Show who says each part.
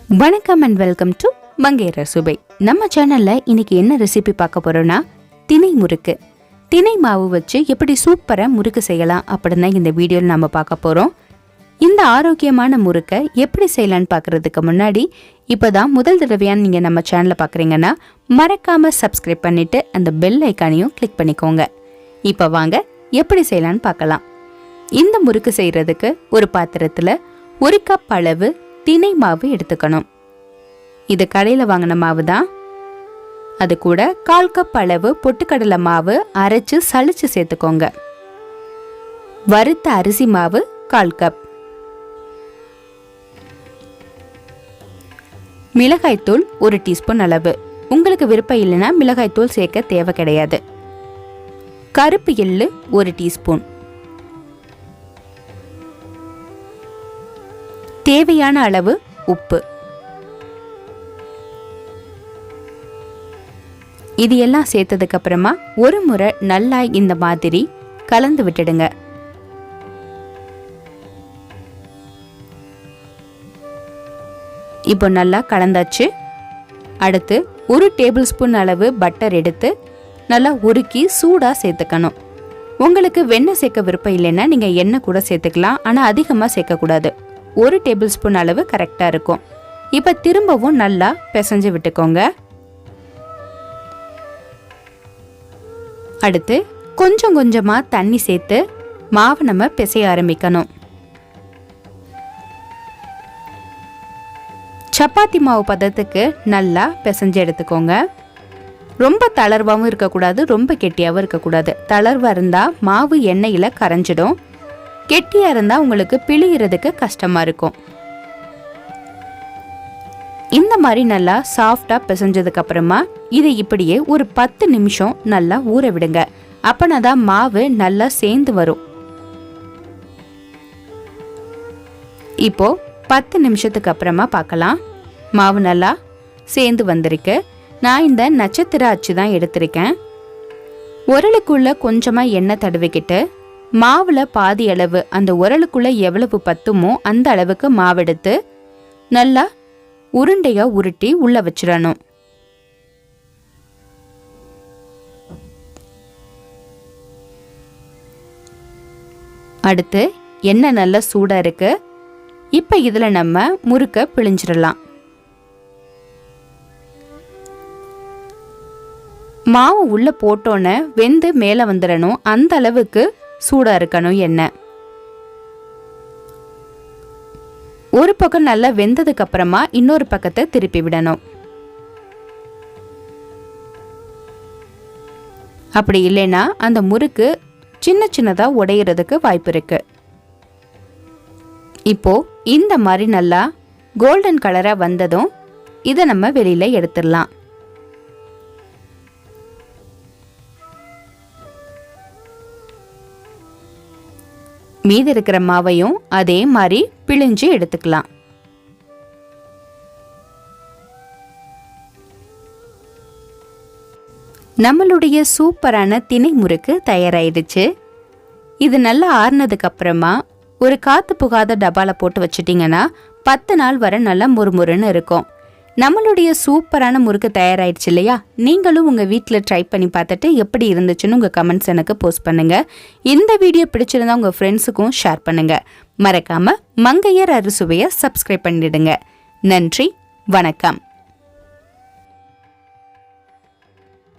Speaker 1: வணக்கம் and welcome to மங்கையர் சுவை. நம்ம சேனல்ல இன்னைக்கு என்ன ரெசிபி பார்க்க போறோம்னா திணை முறுக்கு. திணை மாவு வச்சு எப்படி சூப்பரா முறுக்கு செய்யலாம் அப்படின்னு இந்த வீடியோவில் நம்ம பார்க்க போறோம். இந்த ஆரோக்கியமான முறுக்கை எப்படி செய்யலான்னு பார்க்கறதுக்கு முன்னாடி இப்போதான் முதல் தடவையான நீங்க நம்ம சேனலை பார்க்குறீங்கன்னா மறக்காம சப்ஸ்கிரைப் பண்ணிட்டு அந்த பெல் ஐக்கானையும் கிளிக் பண்ணிக்கோங்க. இப்போ வாங்க எப்படி செய்யலான்னு பார்க்கலாம். இந்த முறுக்கு செய்யறதுக்கு ஒரு பாத்திரத்துல 1 கப் அளவு திணை மாவு எடுத்துக்கணும். இது கடையில் வாங்கின மாவு தான். அது கூட 1/4 கப் அளவு பொட்டுக்கடலை மாவு அரைச்சு சளிச்சு சேர்த்துக்கோங்க. வறுத்த அரிசி மாவு 1/4 கப், மிளகாய்த்தூள் 1 டீஸ்பூன் அளவு. உங்களுக்கு விருப்பம் இல்லைன்னா மிளகாய்த்தூள் சேர்க்க தேவை கிடையாது. கருப்பு எள்ளு 1 டீஸ்பூன், தேவையான அளவு உப்பு. இது எல்லாம் சேர்த்ததுக்கு அப்புறமா ஒரு முறை நல்லா இந்த மாதிரி கலந்து விட்டுடுங்க. இப்போ நல்லா கலந்தாச்சு. அடுத்து 1 டேபிள் ஸ்பூன் அளவு பட்டர் எடுத்து நல்லா உருக்கி சூடா சேர்த்துக்கணும். உங்களுக்கு வெண்ணெய் சேர்க்க விருப்பம் இல்லைன்னா நீங்க எண்ணெய் கூட சேர்த்துக்கலாம், ஆனா அதிகமா சேர்க்கக்கூடாது. 1 டேபிள் ஸ்பூன் அளவு கரெக்டா இருக்கும். இப்ப திரும்பவும் நல்லா பிசைஞ்சு விட்டுக்கோங்க. அடுத்து கொஞ்சம் கொஞ்சமா தண்ணி சேர்த்து மாவு நம்ம பிசைய ஆரம்பிக்கணும். சப்பாத்தி மாவு பதத்துக்கு நல்லா பிசைஞ்சு எடுத்துக்கோங்க. ரொம்ப தளர்வாகவும் இருக்கக்கூடாது, ரொம்ப கெட்டியாகவும் இருக்கக்கூடாது. தளர்வா இருந்தா மாவு எண்ணெயில கரைஞ்சிடும். கெட்டியா இருந்தா உங்களுக்கு பிழியறதுக்கு கஷ்டமா இருக்கும். இந்த மாதிரி நல்லா சாஃப்டா பிசைஞ்சதுக்கு அப்புறமா இதை இப்படியே ஒரு 10 நிமிஷம் நல்லா ஊற விடுங்க. அப்பனாதான் மாவு நல்லா சேர்ந்து வரும். இப்போ 10 நிமிஷத்துக்கு அப்புறமா பார்க்கலாம். மாவு நல்லா சேர்ந்து வந்திருக்கு. நான் இந்த நட்சத்திர அச்சு தான் எடுத்திருக்கேன். உரலுக்குள்ள கொஞ்சமா எண்ணெய் தடவிக்கிட்டு மாவுல பாதி அளவு, அந்த உரலுக்குள்ள எவ்வளவு பத்துமோ அந்த அளவுக்கு மாவெடுத்து நல்லா உருண்டையா உருட்டி உள்ள வச்சிடணும். அடுத்து எண்ணெய் நல்லா சூடா இருக்கு. இப்ப இதுல நம்ம முறுக்க பிழிஞ்சிடலாம். மாவு உள்ள போட்டோன்னே வெந்து மேல வந்துடணும். அந்த அளவுக்கு சூடா இருக்கணும் எண்ணெய். ஒரு பக்கம் நல்லா வெந்ததுக்கு அப்புறமா இன்னொரு பக்கத்தை திருப்பி விடணும். அப்படி இல்லைன்னா அந்த முறுக்கு சின்ன சின்னதா உடையறதுக்கு வாய்ப்பு இருக்கு. இப்போ இந்த மாதிரி நல்லா கோல்டன் கலரா வந்ததும் இதை நம்ம வெளியில எடுத்துடலாம். மீதி இருக்கிற மாவையும் அதே மாதிரி பிழிஞ்சு எடுத்துக்கலாம். நம்மளுடைய சூப்பரான திணை முறுக்கு தயாராயிடுச்சு. இது நல்லா ஆறுனதுக்கு அப்புறமா ஒரு காத்து புகாத டப்பால போட்டு வச்சிட்டீங்கன்னா 10 நாள் வரை நல்லா முறுமுறுன்னு இருக்கும். நம்மளுடைய சூப்பரான முறுக்கு தயாராயிடுச்சு இல்லையா? நீங்களும் உங்க வீட்டில் ட்ரை பண்ணி பார்த்துட்டு எப்படி இருந்துச்சுன்னு உங்க கமெண்ட்ஸ் எனக்கு போஸ்ட் பண்ணுங்க. இந்த வீடியோ பிடிச்சிருந்தா உங்க ஃப்ரெண்ட்ஸுக்கும் ஷேர் பண்ணுங்க. மறக்காம மங்கையர் அறுசுவையை சப்ஸ்கிரைப் பண்ணிடுங்க. நன்றி, வணக்கம்.